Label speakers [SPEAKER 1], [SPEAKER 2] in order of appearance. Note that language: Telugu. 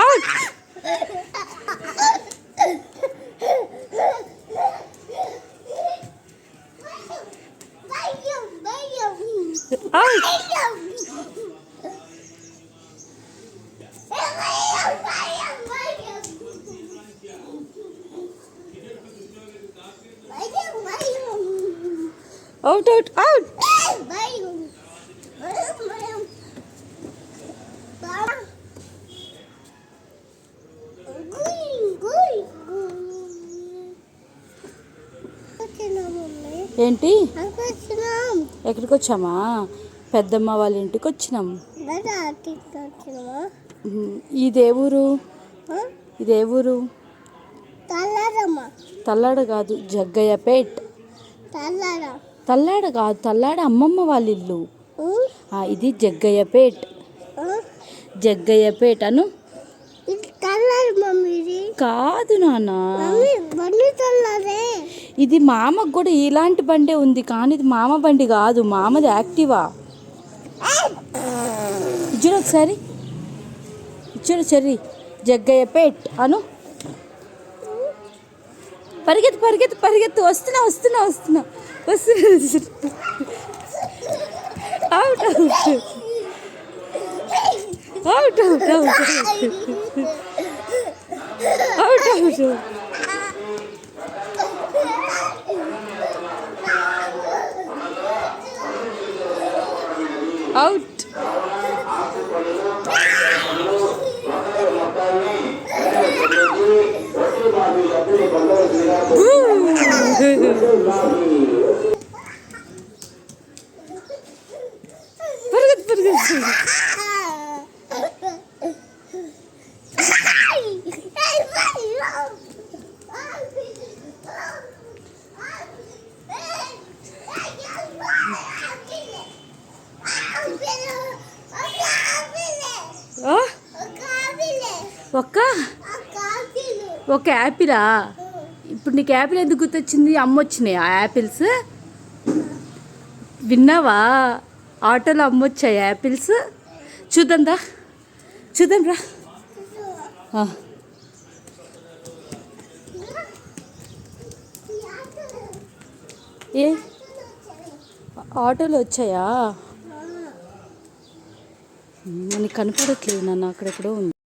[SPEAKER 1] అవుట్. Out out out. ఏంటి ఎక్కడికి వచ్చామా? పెద్దమ్మ వాళ్ళ ఇంటికి వచ్చినాం. ఇదే ఊరు? ఇదే ఊరు? తల్లాడ కాదు, జగ్గయ్యపేట్. తల్లాడ కాదు, తల్లాడ అమ్మమ్మ వాళ్ళ ఇల్లు. ఇది జగ్గయ్యపేట్. జగ్గయ్యపేట్ అను. కాదు నాన్న, ఇది మామకు కూడా ఇలాంటి బండే ఉంది, కానీ ఇది మామ బండి కాదు, మామది యాక్టివా. ఇచ్చుడు ఒకసారి, ఇచ్చుడు చెర్రి. జగ్గయ్యపేట్ అను. పరిగెత్తు పరిగెత్తు పరిగెత్తు. వస్తున్నా వస్తున్నా వస్తున్నా వస్తున్నా. Out out out out out out out. పరిగెత్తు పరిగెత్తు. ఒక యాపిలా? ఇప్పుడు నీకు యాపిల్ ఎందుకు గుర్తొచ్చింది? అమ్మొచ్చినాయి ఆ యాపిల్స్. విన్నావా? ఆటోలో అమ్మొచ్చాయి యాపిల్స్. చూద్దాందా, చూద్దాం రా. ఏ ఆటోలో వచ్చాయా? మనకి కనపడట్లేదు నాన్న, అక్కడెక్కడో ఉంది.